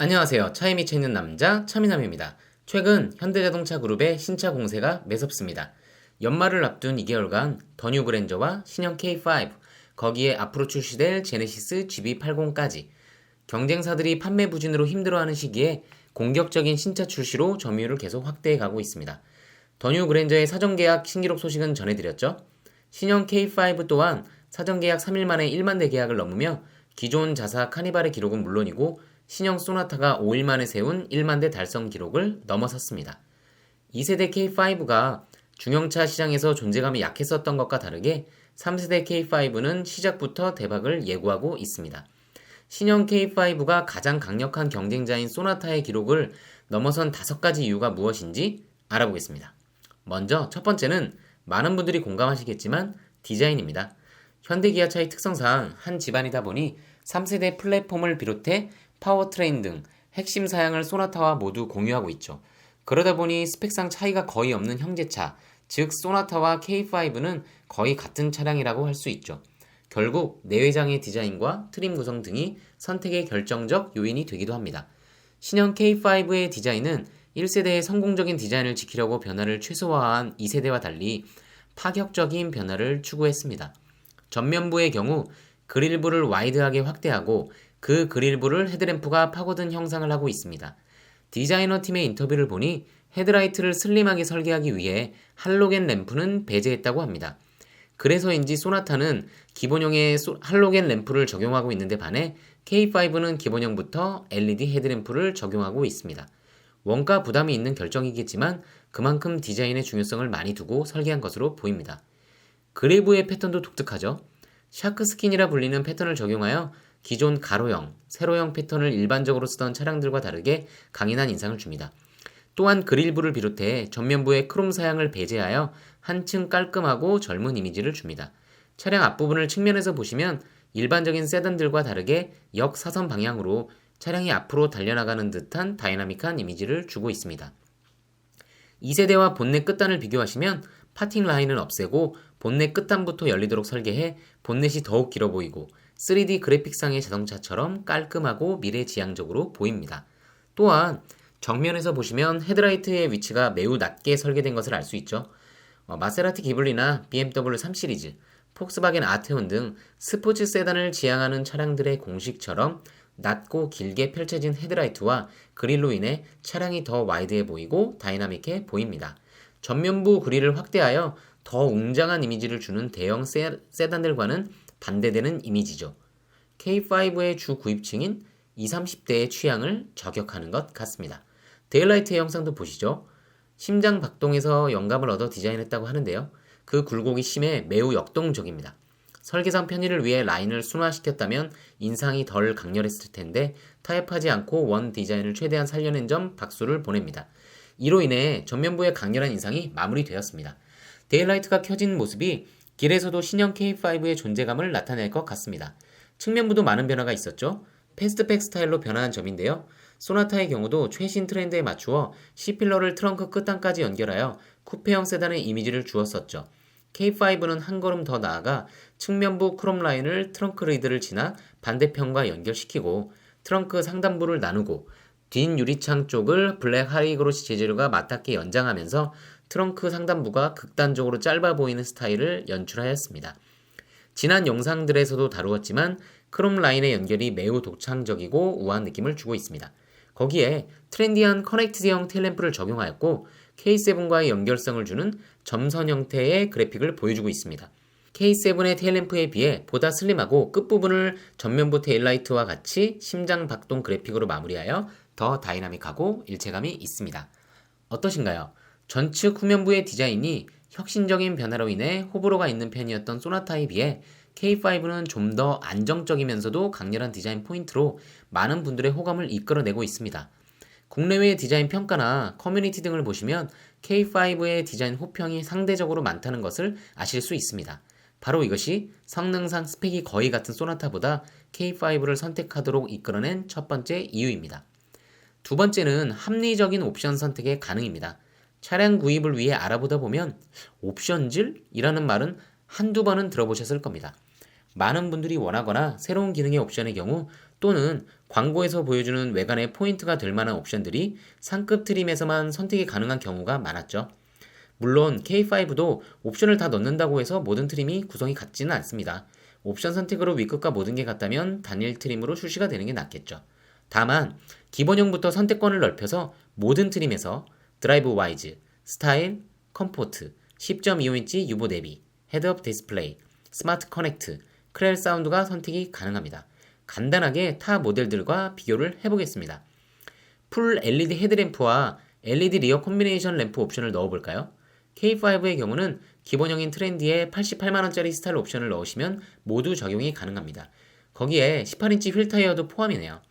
안녕하세요. 차에 미쳐 있는 남자 차미남입니다. 최근 현대자동차 그룹의 신차 공세가 매섭습니다. 연말을 앞둔 2개월간 더 뉴 그랜저와 신형 K5, 거기에 앞으로 출시될 제네시스 GB80까지 경쟁사들이 판매 부진으로 힘들어하는 시기에 공격적인 신차 출시로 점유율을 계속 확대해 가고 있습니다. 더 뉴 그랜저의 사전계약 신기록 소식은 전해드렸죠. 신형 K5 또한 사전계약 3일 만에 1만 대 계약을 넘으며 기존 자사 카니발의 기록은 물론이고 신형 소나타가 5일 만에 세운 1만 대 달성 기록을 넘어섰습니다. 2세대 K5가 중형차 시장에서 존재감이 약했었던 것과 다르게 3세대 K5는 시작부터 대박을 예고하고 있습니다. 신형 K5가 가장 강력한 경쟁자인 소나타의 기록을 넘어선 5가지 이유가 무엇인지 알아보겠습니다. 먼저 첫 번째는 많은 분들이 공감하시겠지만 디자인입니다. 현대기아차의 특성상 한 집안이다 보니 3세대 플랫폼을 비롯해 파워트레인 등 핵심 사양을 소나타와 모두 공유하고 있죠. 그러다 보니 스펙상 차이가 거의 없는 형제차, 즉 소나타와 K5는 거의 같은 차량이라고 할 수 있죠. 결국 내외장의 디자인과 트림 구성 등이 선택의 결정적 요인이 되기도 합니다. 신형 K5의 디자인은 1세대의 성공적인 디자인을 지키려고 변화를 최소화한 2세대와 달리 파격적인 변화를 추구했습니다. 전면부의 경우 그릴부를 와이드하게 확대하고 그 그릴부를 헤드램프가 파고든 형상을 하고 있습니다. 디자이너 팀의 인터뷰를 보니 헤드라이트를 슬림하게 설계하기 위해 할로겐 램프는 배제했다고 합니다. 그래서인지 소나타는 기본형의 할로겐 램프를 적용하고 있는데 반해 K5는 기본형부터 LED 헤드램프를 적용하고 있습니다. 원가 부담이 있는 결정이겠지만 그만큼 디자인의 중요성을 많이 두고 설계한 것으로 보입니다. 그릴부의 패턴도 독특하죠. 샤크스킨이라 불리는 패턴을 적용하여 기존 가로형, 세로형 패턴을 일반적으로 쓰던 차량들과 다르게 강인한 인상을 줍니다. 또한 그릴부를 비롯해 전면부의 크롬 사양을 배제하여 한층 깔끔하고 젊은 이미지를 줍니다. 차량 앞부분을 측면에서 보시면 일반적인 세단들과 다르게 역사선 방향으로 차량이 앞으로 달려나가는 듯한 다이나믹한 이미지를 주고 있습니다. 2세대와 본넷 끝단을 비교하시면 파팅 라인은 없애고 본넷 끝단부터 열리도록 설계해 본넷이 더욱 길어 보이고 3D 그래픽상의 자동차처럼 깔끔하고 미래지향적으로 보입니다. 또한 정면에서 보시면 헤드라이트의 위치가 매우 낮게 설계된 것을 알 수 있죠. 마세라티 기블리나 BMW 3 시리즈, 폭스바겐 아테온 등 스포츠 세단을 지향하는 차량들의 공식처럼 낮고 길게 펼쳐진 헤드라이트와 그릴로 인해 차량이 더 와이드해 보이고 다이나믹해 보입니다. 전면부 그릴을 확대하여 더 웅장한 이미지를 주는 대형 세단들과는 반대되는 이미지죠. K5의 주 구입층인 20, 30대의 취향을 저격하는 것 같습니다. 데일라이트의 영상도 보시죠. 심장 박동에서 영감을 얻어 디자인했다고 하는데요. 그 굴곡이 심해 매우 역동적입니다. 설계상 편의를 위해 라인을 순화시켰다면 인상이 덜 강렬했을 텐데 타협하지 않고 원 디자인을 최대한 살려낸 점 박수를 보냅니다. 이로 인해 전면부의 강렬한 인상이 마무리되었습니다. 데일라이트가 켜진 모습이 길에서도 신형 K5의 존재감을 나타낼 것 같습니다. 측면부도 많은 변화가 있었죠. 패스트백 스타일로 변화한 점인데요. 소나타의 경우도 최신 트렌드에 맞추어 C필러를 트렁크 끝단까지 연결하여 쿠페형 세단의 이미지를 주었었죠. K5는 한 걸음 더 나아가 측면부 크롬 라인을 트렁크 리드를 지나 반대편과 연결시키고 트렁크 상단부를 나누고 뒷 유리창 쪽을 블랙 하이그로시 재질과 맞닿게 연장하면서 트렁크 상단부가 극단적으로 짧아 보이는 스타일을 연출하였습니다. 지난 영상들에서도 다루었지만 크롬 라인의 연결이 매우 독창적이고 우아한 느낌을 주고 있습니다. 거기에 트렌디한 커넥트형 테일램프를 적용하였고 K7과의 연결성을 주는 점선 형태의 그래픽을 보여주고 있습니다. K7의 테일램프에 비해 보다 슬림하고 끝부분을 전면부 테일라이트와 같이 심장 박동 그래픽으로 마무리하여 더 다이나믹하고 일체감이 있습니다. 어떠신가요? 전측 후면부의 디자인이 혁신적인 변화로 인해 호불호가 있는 편이었던 소나타에 비해 K5는 좀 더 안정적이면서도 강렬한 디자인 포인트로 많은 분들의 호감을 이끌어내고 있습니다. 국내외 디자인 평가나 커뮤니티 등을 보시면 K5의 디자인 호평이 상대적으로 많다는 것을 아실 수 있습니다. 바로 이것이 성능상 스펙이 거의 같은 소나타보다 K5를 선택하도록 이끌어낸 첫 번째 이유입니다. 두 번째는 합리적인 옵션 선택의 가능입니다. 차량 구입을 위해 알아보다 보면 옵션질이라는 말은 한두 번은 들어보셨을 겁니다. 많은 분들이 원하거나 새로운 기능의 옵션의 경우 또는 광고에서 보여주는 외관의 포인트가 될 만한 옵션들이 상급 트림에서만 선택이 가능한 경우가 많았죠. 물론 K5도 옵션을 다 넣는다고 해서 모든 트림이 구성이 같지는 않습니다. 옵션 선택으로 위급과 모든 게 같다면 단일 트림으로 출시가 되는 게 낫겠죠. 다만 기본형부터 선택권을 넓혀서 모든 트림에서 드라이브 와이즈, 스타일, 컴포트, 10.25인치 유보 대비, 헤드업 디스플레이, 스마트 커넥트, 크렐 사운드가 선택이 가능합니다. 간단하게 타 모델들과 비교를 해보겠습니다. 풀 LED 헤드램프와 LED 리어 콤비네이션 램프 옵션을 넣어볼까요? K5의 경우는 기본형인 트렌디에 88만원짜리 스타일 옵션을 넣으시면 모두 적용이 가능합니다. 거기에 18인치 휠 타이어도 포함이네요.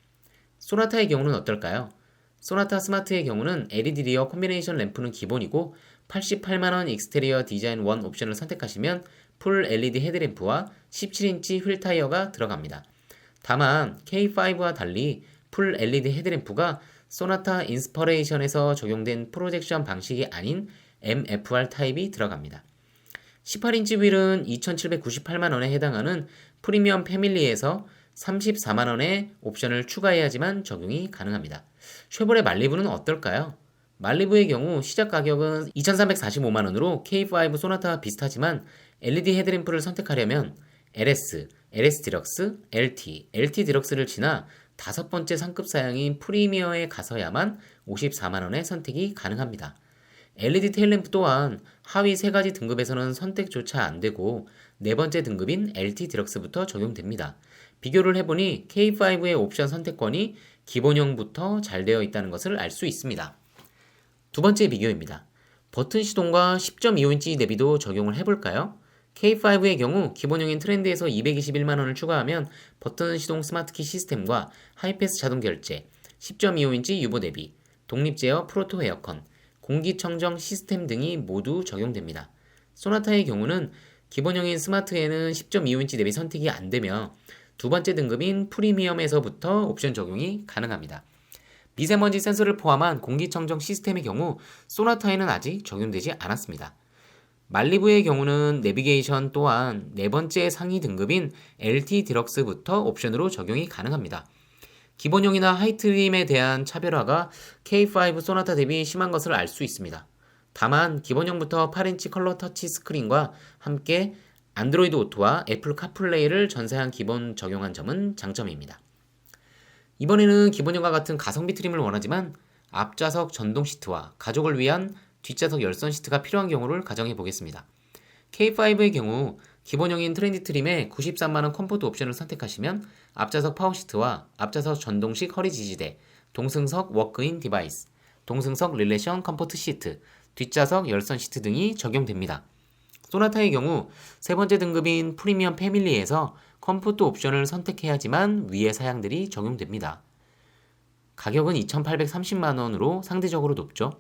소나타의 경우는 어떨까요? 소나타 스마트의 경우는 LED 리어 콤비네이션 램프는 기본이고 88만원 익스테리어 디자인 1 옵션을 선택하시면 풀 LED 헤드램프와 17인치 휠 타이어가 들어갑니다. 다만 K5와 달리 풀 LED 헤드램프가 소나타 인스퍼레이션에서 적용된 프로젝션 방식이 아닌 MFR 타입이 들어갑니다. 18인치 휠은 2,798만원에 해당하는 프리미엄 패밀리에서 34만원의 옵션을 추가해야지만 적용이 가능합니다. 쉐보레 말리부는 어떨까요? 말리부의 경우 시작 가격은 2,345만원으로 K5 소나타와 비슷하지만 LED 헤드램프를 선택하려면 LS, LS 디럭스, LT, LT 디럭스를 지나 다섯 번째 상급 사양인 프리미어에 가서야만 54만원의 선택이 가능합니다. LED 테일램프 또한 하위 3가지 등급에서는 선택조차 안되고 네 번째 등급인 LT 디럭스부터 적용됩니다. 비교를 해보니 K5의 옵션 선택권이 기본형부터 잘 되어 있다는 것을 알 수 있습니다. 두 번째 비교입니다. 버튼 시동과 10.25인치 내비도 적용을 해볼까요? K5의 경우 기본형인 트렌드에서 221만원을 추가하면 버튼 시동 스마트키 시스템과 하이패스 자동 결제, 10.25인치 유보 내비, 독립 제어 프로토 에어컨, 공기청정 시스템 등이 모두 적용됩니다. 소나타의 경우는 기본형인 스마트에는 10.25인치 내비 선택이 안되며 두 번째 등급인 프리미엄에서부터 옵션 적용이 가능합니다. 미세먼지 센서를 포함한 공기청정 시스템의 경우 소나타에는 아직 적용되지 않았습니다. 말리부의 경우는 내비게이션 또한 네 번째 상위 등급인 LT 디럭스부터 옵션으로 적용이 가능합니다. 기본형이나 하이트림에 대한 차별화가 K5 소나타 대비 심한 것을 알 수 있습니다. 다만 기본형부터 8인치 컬러 터치 스크린과 함께 안드로이드 오토와 애플 카플레이를 전사양 기본 적용한 점은 장점입니다. 이번에는 기본형과 같은 가성비 트림을 원하지만 앞좌석 전동 시트와 가족을 위한 뒷좌석 열선 시트가 필요한 경우를 가정해 보겠습니다. K5의 경우 기본형인 트렌디 트림에 93만원 컴포트 옵션을 선택하시면 앞좌석 파워 시트와 앞좌석 전동식 허리 지지대, 동승석 워크인 디바이스, 동승석 릴레이션 컴포트 시트, 뒷좌석 열선 시트 등이 적용됩니다. 소나타의 경우 세 번째 등급인 프리미엄 패밀리에서 컴포트 옵션을 선택해야지만 위의 사양들이 적용됩니다. 가격은 2,830만원으로 상대적으로 높죠.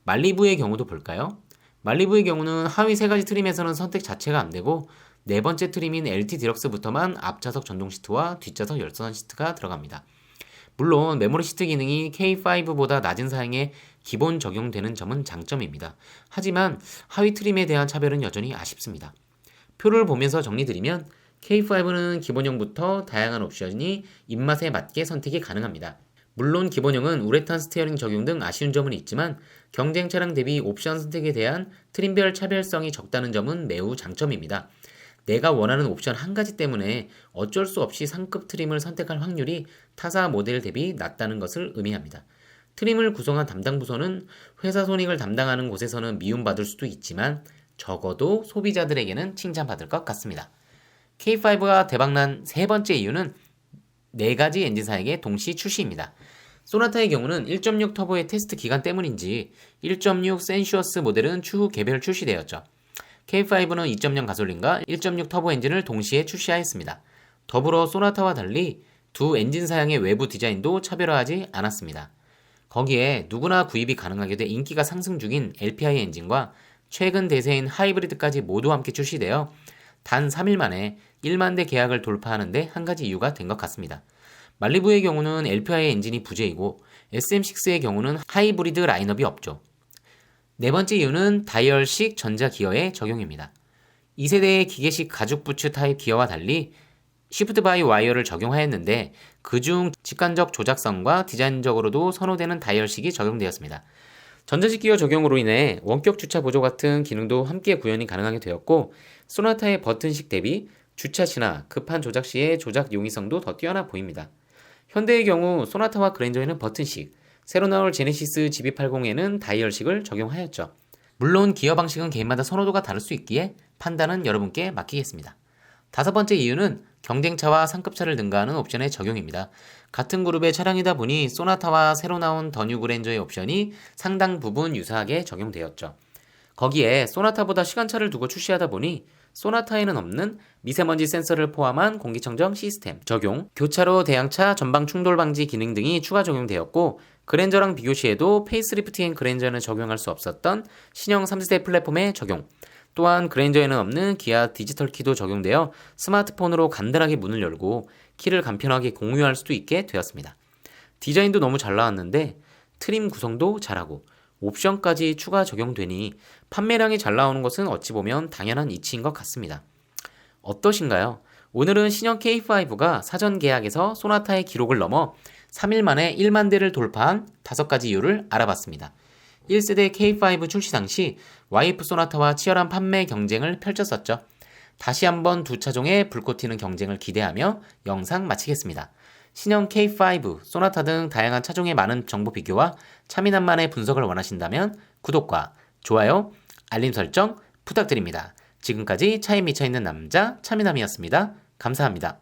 말리부의 경우도 볼까요? 말리부의 경우는 하위 3가지 트림에서는 선택 자체가 안되고 네 번째 트림인 LT 디럭스부터만 앞좌석 전동 시트와 뒷좌석 열선 시트가 들어갑니다. 물론 메모리 시트 기능이 K5보다 낮은 사양에 기본 적용되는 점은 장점입니다. 하지만 하위 트림에 대한 차별은 여전히 아쉽습니다. 표를 보면서 정리드리면 K5는 기본형부터 다양한 옵션이 입맛에 맞게 선택이 가능합니다. 물론 기본형은 우레탄 스티어링 적용 등 아쉬운 점은 있지만 경쟁 차량 대비 옵션 선택에 대한 트림별 차별성이 적다는 점은 매우 장점입니다. 내가 원하는 옵션 한 가지 때문에 어쩔 수 없이 상급 트림을 선택할 확률이 타사 모델 대비 낮다는 것을 의미합니다. 트림을 구성한 담당 부서는 회사 손익을 담당하는 곳에서는 미움받을 수도 있지만 적어도 소비자들에게는 칭찬받을 것 같습니다. K5가 대박난 세 번째 이유는 4가지 엔진사에게 동시 출시입니다. 소나타의 경우는 1.6 터보의 테스트 기간 때문인지 1.6 센슈어스 모델은 추후 개별 출시되었죠. K5는 2.0 가솔린과 1.6 터보 엔진을 동시에 출시하였습니다. 더불어 소나타와 달리 두 엔진 사양의 외부 디자인도 차별화하지 않았습니다. 거기에 누구나 구입이 가능하게 돼 인기가 상승 중인 LPI 엔진과 최근 대세인 하이브리드까지 모두 함께 출시되어 단 3일 만에 1만 대 계약을 돌파하는 데 한 가지 이유가 된 것 같습니다. 말리부의 경우는 LPI 엔진이 부재이고 SM6의 경우는 하이브리드 라인업이 없죠. 네 번째 이유는 다이얼식 전자 기어의 적용입니다. 2세대의 기계식 가죽 부츠 타입 기어와 달리 시프트 바이 와이어를 적용하였는데 그중 직관적 조작성과 디자인적으로도 선호되는 다이얼식이 적용되었습니다. 전자식 기어 적용으로 인해 원격 주차 보조 같은 기능도 함께 구현이 가능하게 되었고, 소나타의 버튼식 대비 주차 시나 급한 조작 시의 조작 용이성도 더 뛰어나 보입니다. 현대의 경우 소나타와 그랜저에는 버튼식, 새로 나올 제네시스 GB80에는 다이얼식을 적용하였죠. 물론 기어 방식은 개인마다 선호도가 다를 수 있기에 판단은 여러분께 맡기겠습니다. 다섯 번째 이유는 경쟁차와 상급차를 능가하는 옵션의 적용입니다. 같은 그룹의 차량이다 보니 소나타와 새로 나온 더 뉴 그랜저의 옵션이 상당 부분 유사하게 적용되었죠. 거기에 소나타보다 시간차를 두고 출시하다 보니 소나타에는 없는 미세먼지 센서를 포함한 공기청정 시스템 적용, 교차로 대항차 전방 충돌 방지 기능 등이 추가 적용되었고, 그랜저랑 비교 시에도 페이스리프트인 그랜저에는 적용할 수 없었던 신형 3세대 플랫폼의 적용, 또한 그랜저에는 없는 기아 디지털 키도 적용되어 스마트폰으로 간단하게 문을 열고 키를 간편하게 공유할 수도 있게 되었습니다. 디자인도 너무 잘 나왔는데 트림 구성도 잘하고 옵션까지 추가 적용되니 판매량이 잘 나오는 것은 어찌 보면 당연한 이치인 것 같습니다. 어떠신가요? 오늘은 신형 K5가 사전 계약에서 소나타의 기록을 넘어 3일 만에 1만 대를 돌파한 5가지 이유를 알아봤습니다. 1세대 K5 출시 당시 와이프 소나타와 치열한 판매 경쟁을 펼쳤었죠. 다시 한번 두 차종의 불꽃 튀는 경쟁을 기대하며 영상 마치겠습니다. 신형 K5, 소나타 등 다양한 차종의 많은 정보 비교와 차미남만의 분석을 원하신다면 구독과 좋아요, 알림 설정 부탁드립니다. 지금까지 차에 미쳐있는 남자 차미남이었습니다. 감사합니다.